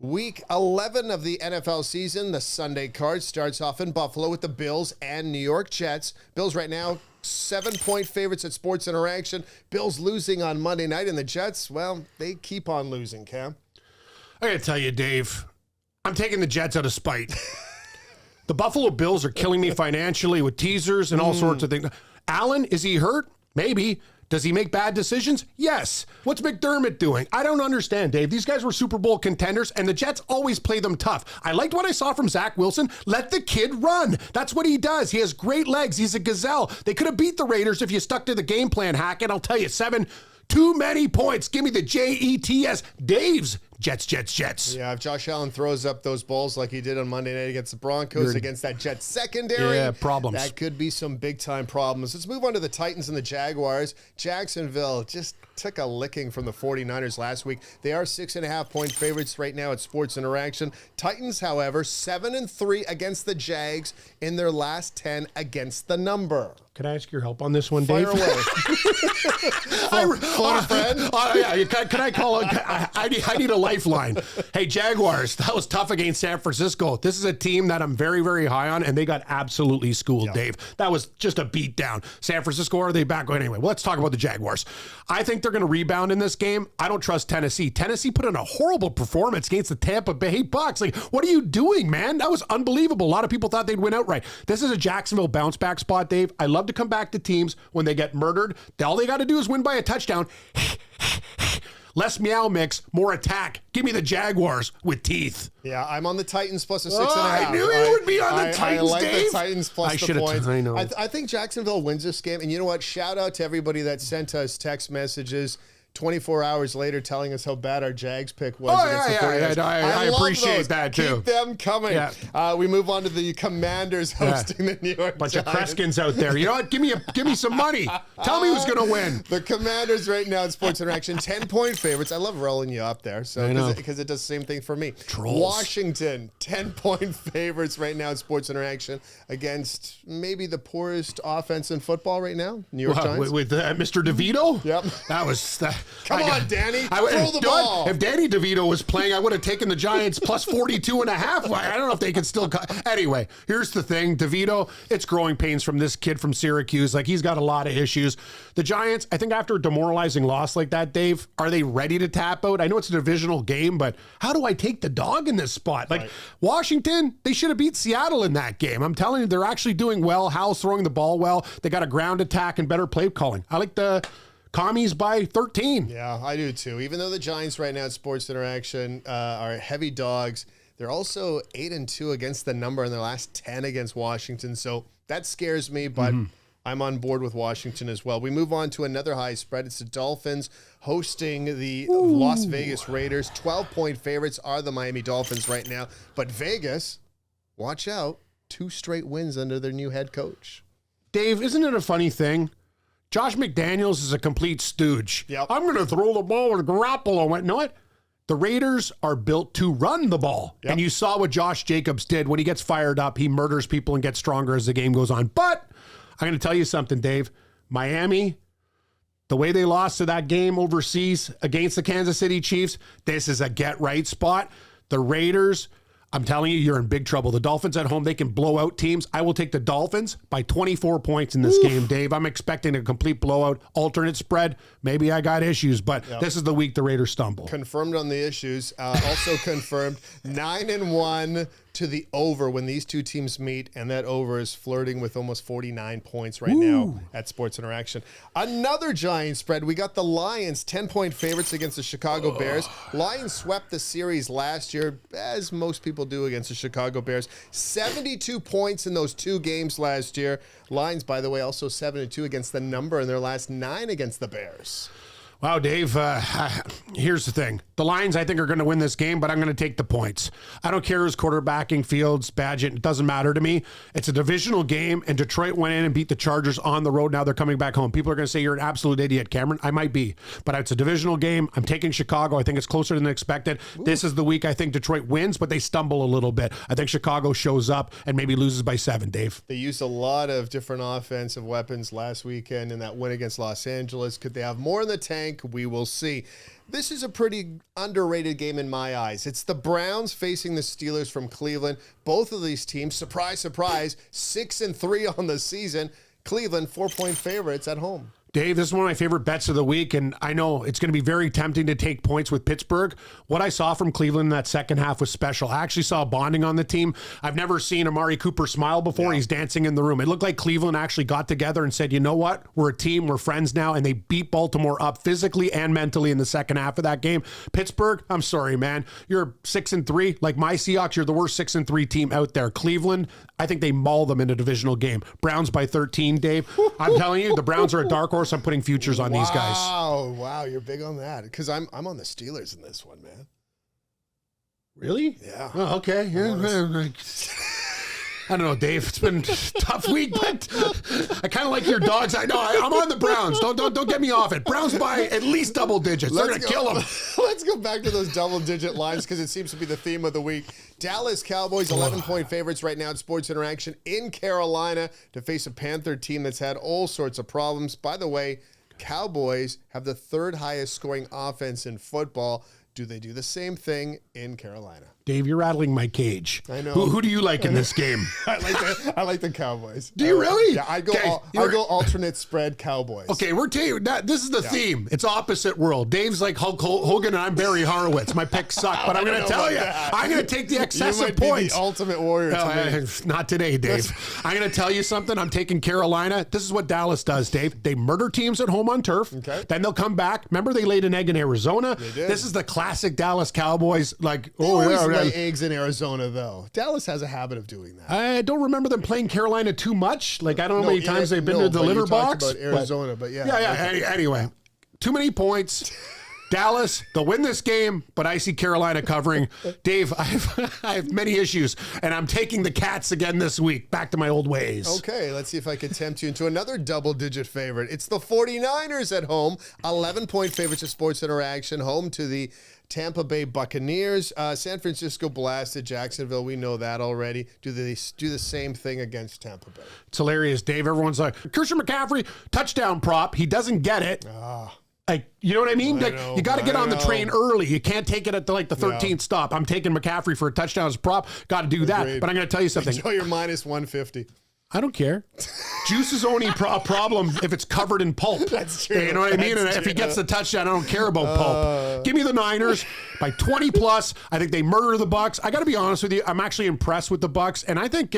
Week 11 of the NFL season, the Sunday card starts off in Buffalo with the Bills and New York Jets. Bills right now 7-point favorites at Sports Interaction. Bills losing on Monday night, and the Jets, well, they keep on losing, Cam. I gotta tell you, Dave, I'm taking the Jets out of spite. The Buffalo Bills are killing me financially with teasers and all sorts of things. Allen, is he hurt? Maybe. Does he make bad decisions? Yes. What's McDermott doing? I don't understand, Dave. These guys were Super Bowl contenders, and the Jets always play them tough. I liked what I saw from Zach Wilson. Let the kid run. That's what he does. He has great legs. He's a gazelle. They could have beat the Raiders if you stuck to the game plan, Hackett. I'll tell you, 7, too many points. Give me the Jets. Dave's Jets. Yeah, if Josh Allen throws up those balls like he did on Monday night against the Broncos, against that Jets secondary, problems. That could be some big-time problems. Let's move on to the Titans and the Jaguars. Jacksonville just took a licking from the 49ers last week. They are 6.5-point favorites right now at Sports Interaction. Titans, however, 7-3 against the Jags in their last 10 against the number. Can I ask your help on this one, Dave? Fire away. Phone a friend? Can I call it? I need a lifeline. Hey, Jaguars, that was tough against San Francisco. This is a team that I'm very, very high on, and they got absolutely schooled, Dave. That was just a beat down. San Francisco, are they back? Anyway, let's talk about the Jaguars. I think they're going to rebound in this game. I don't trust Tennessee. Tennessee put in a horrible performance against the Tampa Bay Bucks. Like, what are you doing, man? That was unbelievable. A lot of people thought they'd win outright. This is a Jacksonville bounce back spot, Dave. I love to come back to teams when they get murdered. All they got to do is win by a touchdown. Less meow mix, more attack. Give me the Jaguars with teeth. Yeah, I'm on the Titans plus a 6.5. I knew you would be on the Titans, I like Dave. the Titans plus the points. I know. I think Jacksonville wins this game. And you know what? Shout out to everybody that sent us text messages 24 hours later telling us how bad our Jags pick was. I appreciate those. that, too. Keep them coming. Yeah. We move on to the Commanders hosting the New York Bunch Giants. of Kreskins out there. You know what? Give me some money. Tell me who's going to win. The Commanders right now in Sports Interaction, 10-point favorites. I love rolling you up there because it does the same thing for me. Trolls. Washington, 10-point favorites right now in Sports Interaction against maybe the poorest offense in football right now, New York Giants. With Mr. DeVito? Yep. That was... Come on, Danny. Throw the ball. If Danny DeVito was playing, I would have taken the Giants plus 42.5. I don't know if they can still... Anyway, here's the thing. DeVito, it's growing pains from this kid from Syracuse. Like, he's got a lot of issues. The Giants, I think after a demoralizing loss like that, Dave, are they ready to tap out? I know it's a divisional game, but how do I take the dog in this spot? Like, Washington, they should have beat Seattle in that game. I'm telling you, they're actually doing well. Howell's throwing the ball well. They got a ground attack and better play calling. I like the... Commies by 13. Yeah, I do too. Even though the Giants right now at Sports Interaction are heavy dogs, they're also 8-2 against the number in their last 10 against Washington. So that scares me, but I'm on board with Washington as well. We move on to another high spread. It's the Dolphins hosting the Las Vegas Raiders. 12-point favorites are the Miami Dolphins right now. But Vegas, watch out, 2 straight wins under their new head coach. Dave, isn't it a funny thing? Josh McDaniels is a complete stooge. Yep. I'm going to throw the ball with Garoppolo. You know what? The Raiders are built to run the ball. Yep. And you saw what Josh Jacobs did. When he gets fired up, he murders people and gets stronger as the game goes on. But I'm going to tell you something, Dave. Miami, the way they lost to that game overseas against the Kansas City Chiefs, this is a get-right spot. The Raiders... I'm telling you, you're in big trouble. The Dolphins at home, they can blow out teams. I will take the Dolphins by 24 points in this game, Dave. I'm expecting a complete blowout, alternate spread. Maybe I got issues, but this is the week the Raiders stumble. Confirmed on the issues. Also confirmed 9-1 to the over when these two teams meet, and that over is flirting with almost 49 points right now at Sports Interaction. Another giant spread. We got the Lions, 10-point favorites against the Chicago Bears. Lions swept the series last year, as most people do against the Chicago Bears. 72 points in those 2 games last year. Lions, by the way, also 7-2 against the number in their last 9 against the Bears. Wow, Dave, here's the thing. The Lions, I think, are going to win this game, but I'm going to take the points. I don't care who's quarterbacking, Fields, Badgett. It doesn't matter to me. It's a divisional game, and Detroit went in and beat the Chargers on the road. Now they're coming back home. People are going to say you're an absolute idiot, Cameron. I might be, but it's a divisional game. I'm taking Chicago. I think it's closer than expected. This is the week I think Detroit wins, but they stumble a little bit. I think Chicago shows up and maybe loses by 7, Dave. They used a lot of different offensive weapons last weekend in that win against Los Angeles. Could they have more in the tank? think? We will see. This is a pretty underrated game in my eyes. It's the Browns facing the Steelers from Cleveland. Both of these teams, surprise, surprise, 6-3 on the season. Cleveland, 4-point favorites at home. Dave, this is one of my favorite bets of the week, and I know it's going to be very tempting to take points with Pittsburgh. What I saw from Cleveland in that second half was special. I actually saw bonding on the team. I've never seen Amari Cooper smile before. Yeah. He's dancing in the room. It looked like Cleveland actually got together and said, you know what? We're a team. We're friends now, and they beat Baltimore up physically and mentally in the second half of that game. Pittsburgh, I'm sorry, man. You're 6-3. Like my Seahawks, you're the worst 6-3 team out there. Cleveland, I think they maul them in a divisional game. Browns by 13, Dave. I'm telling you, the Browns are a dark horse. I'm putting futures on these guys. Wow, you're big on that. Because I'm on the Steelers in this one, man. Really? Yeah. Oh, okay. Yeah. I don't know, Dave. It's been a tough week, but I kind of like your dogs. I know. I'm on the Browns. Don't get me off it. Browns by at least double digits. They're going to kill them. Let's go back to those double-digit lines because it seems to be the theme of the week. Dallas Cowboys, 11-point favorites right now at Sports Interaction in Carolina to face a Panther team that's had all sorts of problems. By the way, Cowboys have the third highest scoring offense in football. Do they do the same thing in Carolina? Dave, you're rattling my cage. I know. Who do you like in this game? I like the Cowboys. Do you really? Yeah, I go alternate spread Cowboys. Okay, we're telling you this is the theme. It's opposite world. Dave's like Hulk Hogan and I'm Barry Horowitz. My picks suck, but I'm going to tell you, I'm going to take the excessive points. Be the ultimate warrior. Not today, Dave. I'm going to tell you something. I'm taking Carolina. This is what Dallas does, Dave. They murder teams at home on turf. Okay. Then they'll come back. Remember they laid an egg in Arizona? They did. This is the classic Dallas Cowboys. Like, lay eggs in Arizona, though. Dallas has a habit of doing that. I don't remember them playing Carolina too much. Like, I don't know how many times they've been to the litter box. About Arizona, but yeah. Yeah. Anyway, too many points. Dallas, they'll win this game, but I see Carolina covering. Dave, I have many issues, and I'm taking the Cats again this week. Back to my old ways. Okay, let's see if I can tempt you into another double-digit favorite. It's the 49ers at home, 11-point favorites of Sports Interaction, home to the Tampa Bay Buccaneers. San Francisco blasted Jacksonville. We know that already. Do they do the same thing against Tampa Bay? It's hilarious, Dave. Everyone's like, Christian McCaffrey, touchdown prop. He doesn't get it. Like, you know what I mean? You got to get on the train early. You can't take it at the 13th stop. I'm taking McCaffrey for a touchdown as a prop. Got to do that. But I'm going to tell you something. Enjoy your minus 150. I don't care. Juice is only problem if it's covered in pulp. That's true. You know what I mean? And if he gets the touchdown, I don't care about pulp. Give me the Niners by 20 plus. I think they murder the Bucs. I got to be honest with you. I'm actually impressed with the Bucs, and I think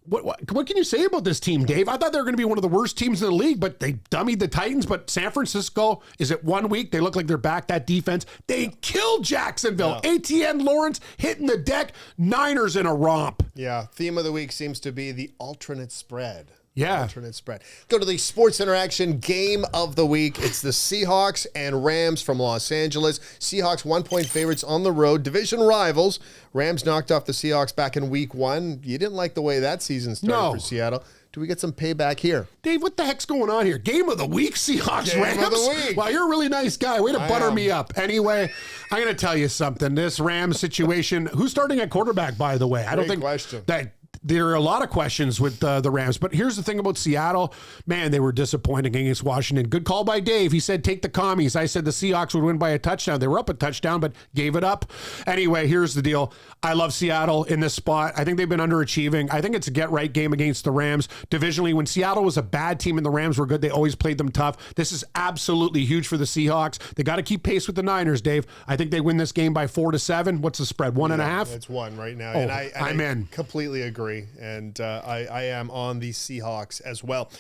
what can you say about this team, Dave? I thought they were going to be one of the worst teams in the league, but they dummied the Titans. But San Francisco, is it 1 week? They look like they're back. That defense, they killed Jacksonville. Yeah. ATN Lawrence hitting the deck. Niners in a romp. Yeah. Theme of the week seems to be the alternate spread. Yeah. Alternate spread. Go to the Sports Interaction game of the week. It's the Seahawks and Rams from Los Angeles. Seahawks 1-point favorites on the road. Division rivals. Rams knocked off the Seahawks back in week 1. You didn't like the way that season started for Seattle. Do we get some payback here? Dave, what the heck's going on here? Game of the week, Seahawks, Rams? Game of the week. Wow, you're a really nice guy. Way to butter me up. Anyway, I'm going to tell you something. This Rams situation, who's starting at quarterback, by the way? I don't think question. That there are a lot of questions with the Rams, but here's the thing about Seattle. Man, they were disappointing against Washington. Good call by Dave. He said, take the commies. I said the Seahawks would win by a touchdown. They were up a touchdown, but gave it up. Anyway, here's the deal. I love Seattle in this spot. I think they've been underachieving. I think it's a get-right game against the Rams. Divisionally, when Seattle was a bad team and the Rams were good, they always played them tough. This is absolutely huge for the Seahawks. They got to keep pace with the Niners, Dave. I think they win this game by 4-7. What's the spread? 1.5? It's 1 right now. Oh, and I'm in. Completely agree. And I am on the Seahawks as well.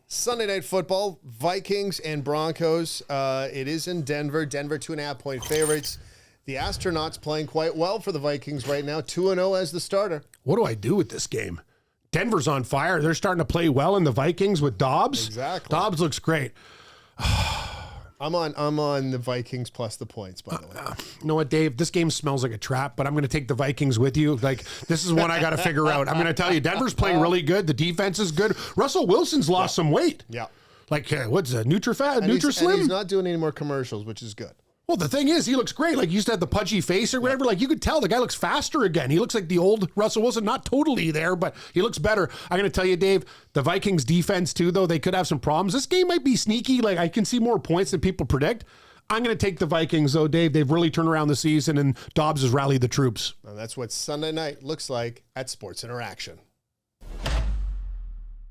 Sunday Night Football, Vikings and Broncos. It is in Denver. Denver 2.5-point favorites. The Astronauts playing quite well for the Vikings right now. 2-0 as the starter. What do I do with this game? Denver's on fire. They're starting to play well in the Vikings with Dobbs. Exactly. Dobbs looks great. I'm on the Vikings plus the points, by the way. You know what, Dave? This game smells like a trap, but I'm going to take the Vikings with you. Like, this is one I got to figure out. I'm going to tell you, Denver's playing really good. The defense is good. Russell Wilson's lost some weight. Yeah. Like, what's a Nutri-Slim? And he's not doing any more commercials, which is good. Well, the thing is, he looks great. Like, he used to have the pudgy face or whatever. Like, you could tell the guy looks faster again. He looks like the old Russell Wilson. Not totally there, but he looks better. I'm going to tell you, Dave, the Vikings defense too, though, they could have some problems. This game might be sneaky. Like, I can see more points than people predict. I'm going to take the Vikings, though, Dave. They've really turned around the season, and Dobbs has rallied the troops. And that's what Sunday night looks like at Sports Interaction.